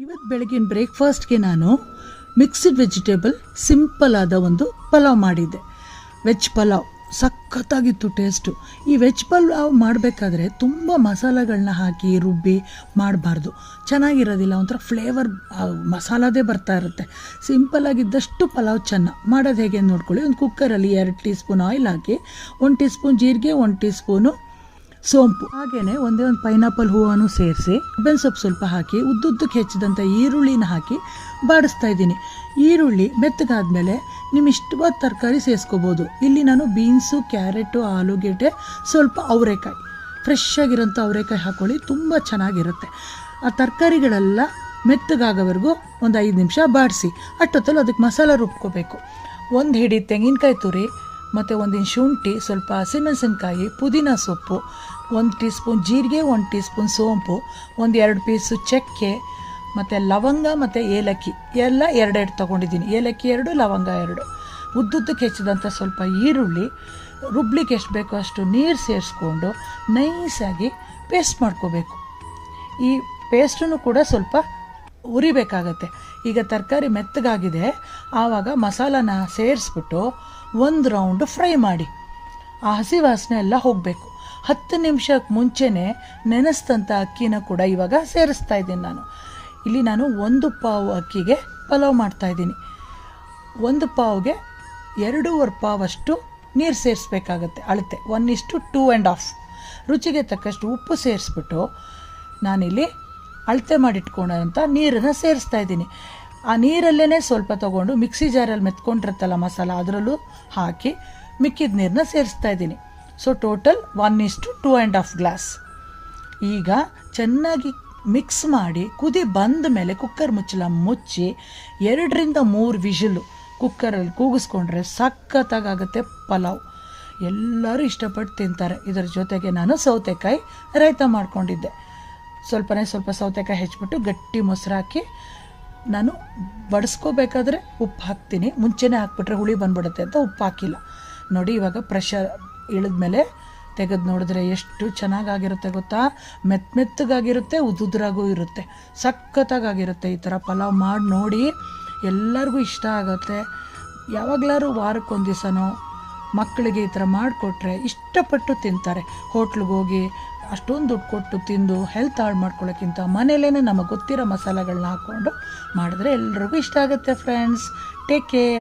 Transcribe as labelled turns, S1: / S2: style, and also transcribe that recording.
S1: ಇವತ್ತು ಬೆಳಗಿನ ಬ್ರೇಕ್ಫಾಸ್ಟ್ಗೆ ನಾನು ಮಿಕ್ಸ್ಡ್ ವೆಜಿಟೇಬಲ್ ಸಿಂಪಲ್ ಆದ ಒಂದು ಪಲಾವ್ ಮಾಡಿದ್ದೆ. ವೆಜ್ ಪಲಾವ್ ಸಖತ್ತಾಗಿತ್ತು ಟೇಸ್ಟು. ಈ ವೆಜ್ ಪಲಾವ್ ಮಾಡಬೇಕಾದ್ರೆ ತುಂಬ ಮಸಾಲೆಗಳನ್ನ ಹಾಕಿ ರುಬ್ಬಿ ಮಾಡಬಾರ್ದು, ಚೆನ್ನಾಗಿರೋದಿಲ್ಲ. ಒಂಥರ ಫ್ಲೇವರ್ ಮಸಾಲದೇ ಬರ್ತಾ ಇರುತ್ತೆ. ಸಿಂಪಲ್ಲಾಗಿದ್ದಷ್ಟು ಪಲಾವ್ ಮಾಡೋದು ಹೇಗೆ ನೋಡ್ಕೊಳ್ಳಿ. ಒಂದು ಕುಕ್ಕರಲ್ಲಿ 2 ಟೀ ಸ್ಪೂನ್ ಆಯಿಲ್ ಹಾಕಿ, 1 ಟೀ ಸ್ಪೂನ್ ಜೀರಿಗೆ, 1 ಟೀ ಸ್ಪೂನು ಸೋಂಪು, ಹಾಗೆಯೇ ಒಂದು ಪೈನಾಪಲ್ ಹೂವನ್ನು ಸೇರಿಸಿ, ಕಬ್ಬೇವಿನ ಸೊಪ್ಪು ಸ್ವಲ್ಪ ಹಾಕಿ, ಉದ್ದುದ್ದಕ್ಕೆ ಹೆಚ್ಚಿದಂಥ ಈರುಳ್ಳಿನ ಹಾಕಿ ಬಾಡಿಸ್ತಾ ಇದ್ದೀನಿ. ಈರುಳ್ಳಿ ಮೆತ್ತಗಾದ್ಮೇಲೆ ನಿಮ್ಮ ಇಷ್ಟವಾದ ತರಕಾರಿ ಸೇರಿಸ್ಕೋಬೋದು. ಇಲ್ಲಿ ನಾನು ಬೀನ್ಸು, ಕ್ಯಾರೆಟು, ಆಲೂಗೆಡ್ಡೆ, ಸ್ವಲ್ಪ ಅವರೆಕಾಯಿ, ಫ್ರೆಶ್ ಆಗಿರೋಂಥ ಅವರೆಕಾಯಿ ಹಾಕ್ಕೊಳ್ಳಿ, ತುಂಬ ಚೆನ್ನಾಗಿರುತ್ತೆ. ಆ ತರಕಾರಿಗಳೆಲ್ಲ ಮೆತ್ತಗಾಗೋವರೆಗೂ ಒಂದು 5 ನಿಮಿಷ ಬಾಡಿಸಿ, ಅಷ್ಟೊತ್ತಲ್ಲಿ ಅದಕ್ಕೆ ಮಸಾಲ ರುಬ್ಕೋಬೇಕು. 1 ಹಿಡಿ ತೆಂಗಿನಕಾಯಿ ತುರಿ ಮತ್ತು 1 ಇಂಚ್ ಶುಂಠಿ, ಸ್ವಲ್ಪ ಹಸಿಮೆಣಸಿನ್ಕಾಯಿ, ಪುದೀನ ಸೊಪ್ಪು, 1 ಟೀ ಸ್ಪೂನ್ ಜೀರಿಗೆ, 1 ಟೀ ಸ್ಪೂನ್ ಸೋಂಪು, 2 ಪೀಸು ಚಕ್ಕೆ ಮತ್ತು ಲವಂಗ ಮತ್ತು ಏಲಕ್ಕಿ ಎಲ್ಲ 2 ತೊಗೊಂಡಿದ್ದೀನಿ. ಏಲಕ್ಕಿ 2, ಲವಂಗ 2, ಉದ್ದುದ್ದಕ್ಕೆ ಹೆಚ್ಚಿದಂಥ ಸ್ವಲ್ಪ ಈರುಳ್ಳಿ, ರುಬ್ಲಿಕ್ಕೆ ಎಷ್ಟು ಬೇಕೋ ಅಷ್ಟು ನೀರು ಸೇರಿಸ್ಕೊಂಡು ನೈಸಾಗಿ ಪೇಸ್ಟ್ ಮಾಡ್ಕೋಬೇಕು. ಈ ಪೇಸ್ಟನ್ನು ಕೂಡ ಸ್ವಲ್ಪ ಉರಿಬೇಕಾಗತ್ತೆ. ಈಗ ತರಕಾರಿ ಮೆತ್ತಗಾಗಿದೆ, ಆವಾಗ ಮಸಾಲಾನ ಸೇರಿಸ್ಬಿಟ್ಟು 1 ರೌಂಡು ಫ್ರೈ ಮಾಡಿ. ಆ ಹಸಿ ವಾಸನೆ ಎಲ್ಲ ಹೋಗಬೇಕು. 10 ನಿಮಿಷಕ್ಕೆ ಮುಂಚೆನೇ ನೆನೆಸಿದಂಥ ಅಕ್ಕಿನ ಕೂಡ ಇವಾಗ ಸೇರಿಸ್ತಾ ಇದ್ದೀನಿ ನಾನು. ಇಲ್ಲಿ ನಾನು 1 ಪಾವು ಅಕ್ಕಿಗೆ ಪಲಾವ್ ಮಾಡ್ತಾಯಿದ್ದೀನಿ. 1 ಪಾವ್ಗೆ 2.5 ಪಾವಷ್ಟು ನೀರು ಸೇರಿಸ್ಬೇಕಾಗತ್ತೆ. ಅಳತೆ 1:2.5. ರುಚಿಗೆ ತಕ್ಕಷ್ಟು ಉಪ್ಪು ಸೇರಿಸ್ಬಿಟ್ಟು ನಾನಿಲ್ಲಿ ಅಳತೆ ಮಾಡಿಟ್ಕೊಂಡಂಥ ನೀರನ್ನು ಸೇರಿಸ್ತಾ ಇದ್ದೀನಿ. ಆ ನೀರಲ್ಲೇ ಸ್ವಲ್ಪ ತೊಗೊಂಡು ಮಿಕ್ಸಿ ಜಾರಲ್ಲಿ ಮೆತ್ಕೊಂಡಿರುತ್ತಲ್ಲ ಮಸಾಲ, ಅದರಲ್ಲೂ ಹಾಕಿ ಮಿಕ್ಕಿದ ನೀರನ್ನ ಸೇರಿಸ್ತಾ ಇದ್ದೀನಿ. So total 1:2.5 glass. ಈಗ ಚೆನ್ನಾಗಿ ಮಿಕ್ಸ್ ಮಾಡಿ ಕುದಿ ಬಂದ ಮೇಲೆ ಕುಕ್ಕರ್ ಮುಚ್ಚಳ ಮುಚ್ಚಿ 2ರಿಂದ 3 ವಿಷಲು ಕುಕ್ಕರಲ್ಲಿ ಕೂಗಿಸ್ಕೊಂಡ್ರೆ ಸಖತ್ತಾಗುತ್ತೆ ಪಲಾವ್. ಎಲ್ಲರೂ ಇಷ್ಟಪಟ್ಟು ತಿಂತಾರೆ. ಇದರ ಜೊತೆಗೆ ನಾನು ಸೌತೆಕಾಯಿ ರಾಯ್ತ ಮಾಡ್ಕೊಂಡಿದ್ದೆ. ಸ್ವಲ್ಪ ಸೌತೆಕಾಯಿ ಹೆಚ್ಚಿಬಿಟ್ಟು ಗಟ್ಟಿ ಮೊಸರು ಹಾಕಿ ನಾನು ಬಡಿಸ್ಕೋಬೇಕಾದ್ರೆ ಉಪ್ಪು ಹಾಕ್ತೀನಿ. ಮುಂಚೆನೇ ಹಾಕ್ಬಿಟ್ರೆ ಹುಳಿ ಬಂದ್ಬಿಡುತ್ತೆ ಅಂತ ಉಪ್ಪು ಹಾಕಿಲ್ಲ. ನೋಡಿ, ಇವಾಗ ಪ್ರೆಷರ್ ಇಳಿದ್ಮೇಲೆ ತೆಗೆದು ನೋಡಿದ್ರೆ ಎಷ್ಟು ಚೆನ್ನಾಗಾಗಿರುತ್ತೆ ಗೊತ್ತಾ. ಮೆತ್ತಗಾಗಿರುತ್ತೆ, ಉದುದ್ರಾಗೂ ಇರುತ್ತೆ, ಸಖತ್ತಾಗಿರುತ್ತೆ. ಈ ಥರ ಪಲಾವ್ ಮಾಡಿ ನೋಡಿ, ಎಲ್ಲರಿಗೂ ಇಷ್ಟ ಆಗುತ್ತೆ. ಯಾವಾಗಲಾರು ವಾರಕ್ಕೊಂದು ದಿವಸನೋ ಮಕ್ಕಳಿಗೆ ಈ ಥರ ಮಾಡಿಕೊಟ್ರೆ ಇಷ್ಟಪಟ್ಟು ತಿಂತಾರೆ. ಹೋಟ್ಲಿಗೆ ಹೋಗಿ ಅಷ್ಟೊಂದು ದುಡ್ಡು ಕೊಟ್ಟು ತಿಂದು ಹೆಲ್ತ್ ಹಾಳು ಮಾಡ್ಕೊಳ್ಳೋಕ್ಕಿಂತ ಮನೇಲೇ ನಮಗೆ ಗೊತ್ತಿರೋ ಮಸಾಲೆಗಳನ್ನ ಹಾಕ್ಕೊಂಡು ಮಾಡಿದ್ರೆ ಎಲ್ರಿಗೂ ಇಷ್ಟ ಆಗುತ್ತೆ. Friends, take care.